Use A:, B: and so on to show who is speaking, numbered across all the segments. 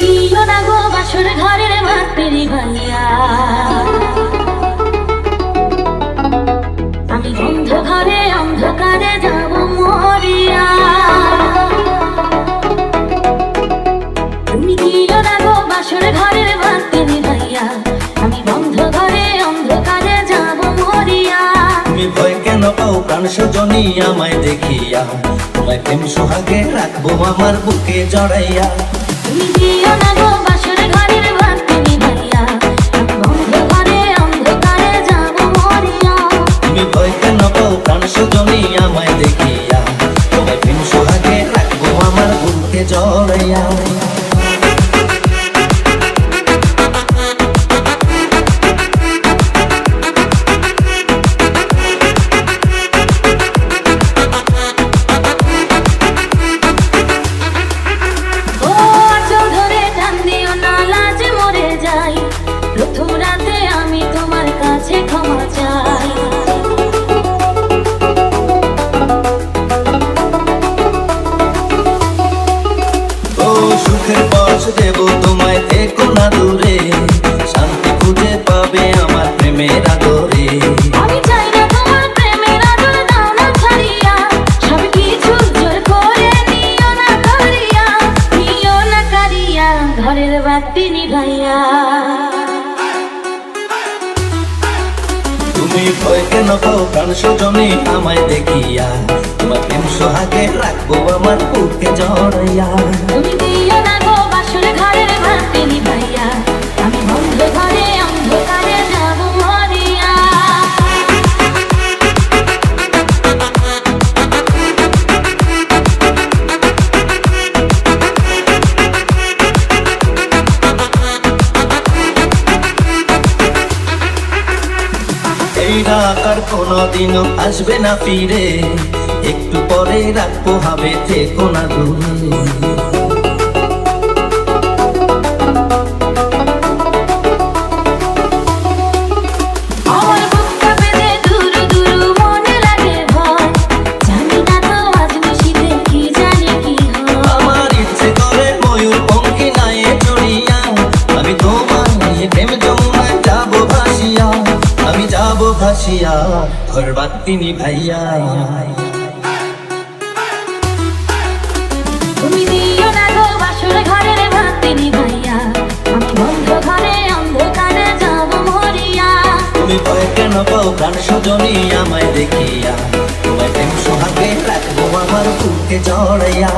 A: দিও না গো বাসর ঘরের ভাতেরি ভাইয়া, আমি বন্ধ ঘরে অন্ধকারে যাব মরিয়া। তুমি দিও না গো বাসর ঘরের ভাতেরি ভাইয়া, আমি বন্ধ ঘরে অন্ধকারে যাব মরিয়া।
B: তুমি ভয় কেন পাও প্রাণ সজনী আমায় দেখিয়া, তোমায় প্রেম সোহাগে রাখবো আমার বুকে জড়াইয়া।
A: তুমি দিও না গো বাসর ঘরের ভাতেরি ভাইয়া, আমি বন্ধ ঘরে অন্ধকারে যাব মরিয়া।
B: তুমি ভয় কেন পাও প্রাণ সজনী আমায় দেখিয়া, তোমায় প্রেম সোহাগে রাখবো আমার বুকে জড়াইয়া।
A: প্রথম রাতে আমি তোমার কাছে ক্ষমা চাই,
B: ও সুখের পথ দেব তোমায়, থেকো না দূরে, শান্তি খুঁজে পাবে আমার প্রেমের আদরে।
A: আমি চাই না তোমার প্রেমের আদর দাও না ছাড়িয়া, সব কিছু জোর করে নিও না কারিয়া, নিও না কারিয়া ঘরের বাতি নিভাইয়া।
B: তুমি ভয় কেন পাও প্রাণ সজনী আমায় দেখিয়া, তোমার প্রেম সোহাগে রাখবো আমার বুকে জড়াইয়া।
A: তুমি দিও না গো বাসর ঘরের ভাতে নিভাইয়া, আমি বন্ধ ঘরে অন্ধকারে যাব মরিয়া।
B: এই রাত আর কোনোদিনও আসবে না ফিরে, একটু পরে রাখবো হবে, থেকো না দূরে।
A: আমার বুকটা বেঁধে দুরু দুরু মনে লাগে ভয়, জানি না তো আজ নিশিতে কি জানি কি হয়।
B: আমার ইচ্ছে করে ময়ূর পঙ্খী নায়ে চড়িয়া, আমি তোমার নিয়ে প্রেম যমুনায় যাবো ভাসিয়া, আমি যাবো ভাসিয়া ঘর বাতি নিভাইয়া।
A: তুমি দিও না গো বাসর ঘরের ভাতে নিভাইয়া, আমি বন্ধ ঘরে অন্ধকারে যাব মরিয়া।
B: তুমি ভয় কেন পাও প্রাণ সজনী আমায় দেখিয়া, তোমায় প্রেম সোহাগে রাখবো আমার বুকে জড়াইয়া।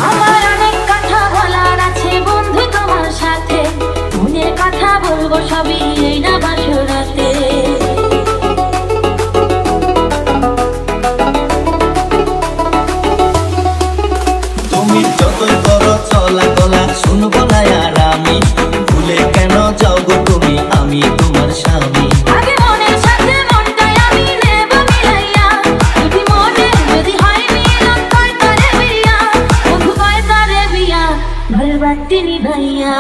A: আমার অনেক কথা বলার আছে বন্ধু তোমার সাথে, মনের কথা বলবো সবই এই না বাসরাতে।
B: তুমি যতই করো চলা গলা শুনবো না আর আমি, ভুলে কেন যাও গো তুমি, আমি তোমার স্বামী।
A: আগে মনের সাথে মনটাই আমি নেব মিলাইয়া, যদি মনে যদি হয় মিলন কয় তারে বিয়া, বন্ধু কয় তারে বিয়া ঘরের বাতি নিভাইয়া।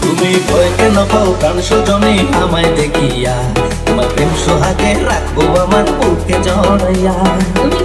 B: তুমি ভয় কেন পাও প্রাণ সজনী আমায় দেখিয়া, তোমার প্রেম সোহাগে রাখবো আমার বুকে জড়াইয়া।
A: তুমি